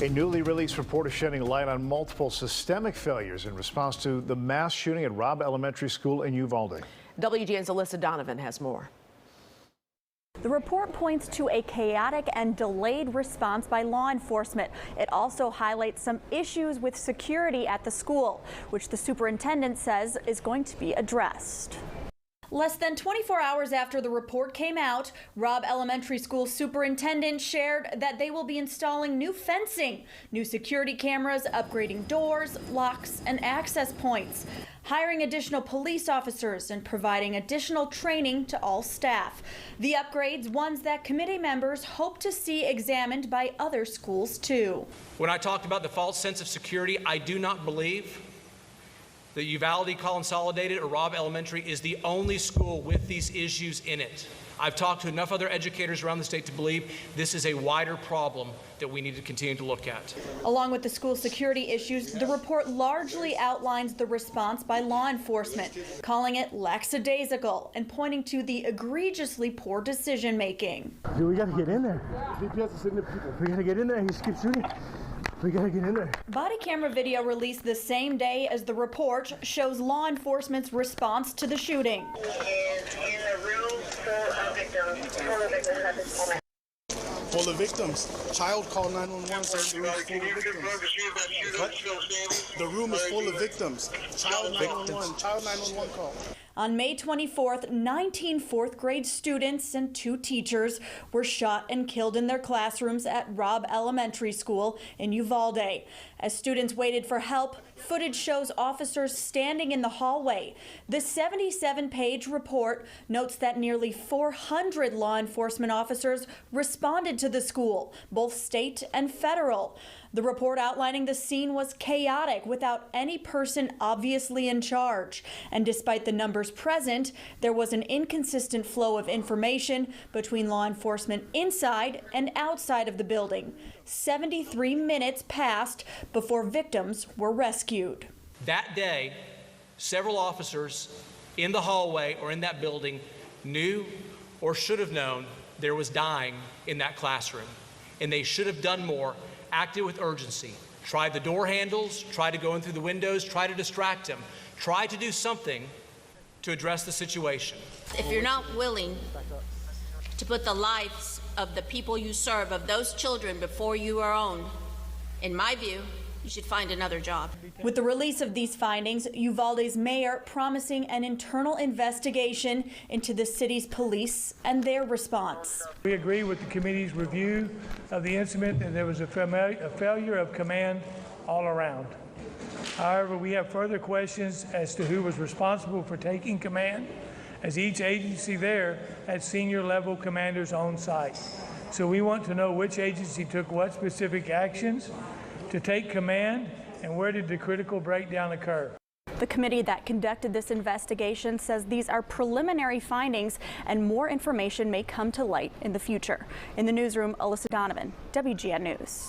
A newly released report is shedding light on multiple systemic failures in response to the mass shooting at Robb Elementary School in Uvalde. WGN's Alyssa Donovan has more. The report points to a chaotic and delayed response by law enforcement. It also highlights some issues with security at the school, which the superintendent says is going to be addressed. Less than 24 hours after the report came out, Robb Elementary School superintendent shared that they will be installing new fencing, new security cameras, upgrading doors, locks, and access points, hiring additional police officers, and providing additional training to all staff. The upgrades, ones that committee members hope to see examined by other schools too. When I talked about the false sense of security, I do not believe that Uvalde Consolidated or Robb Elementary is the only school with these issues in it. I've talked to enough other educators around the state to believe this is a wider problem that we need to continue to look at. Along with the school security issues, the report largely outlines the response by law enforcement, calling it lackadaisical and pointing to the egregiously poor decision making. Dude, we gotta get in there. We gotta get in there. He just keeps shooting. We gotta get in there. Body camera video released the same day as the report shows law enforcement's response to the shooting. In a room full of victims at this moment. Full of victims. Child call 911. Sir, the room is full of victims. What? The room is full of victims. Child 911. Child 911 call. On May 24th, 19 fourth grade students and 2 teachers were shot and killed in their classrooms at Robb Elementary School in Uvalde. As students waited for help, footage shows officers standing in the hallway. The 77-page report notes that nearly 400 law enforcement officers responded to the school, both state and federal. The report outlining the scene was chaotic without any person obviously in charge. And despite the numbers present, there was an inconsistent flow of information between law enforcement inside and outside of the building. 73 minutes passed before victims were rescued. That day, several officers in the hallway or in that building knew or should have known there was dying in that classroom, and they should have done more, acted with urgency, tried the door handles, tried to go in through the windows, tried to distract him, tried to do something to address the situation. If you're not willing to put the lives of the people you serve, of those children before your own, in my view, you should find another job. With the release of these findings, Uvalde's mayor promising an internal investigation into the city's police and their response. We agree with the committee's review of the incident and there was a failure of command all around. However, we have further questions as to who was responsible for taking command, as each agency there had senior level commanders on site. So we want to know which agency took what specific actions to take command and where did the critical breakdown occur. The committee that conducted this investigation says these are preliminary findings and more information may come to light in the future. In the newsroom, Alyssa Donovan, WGN News.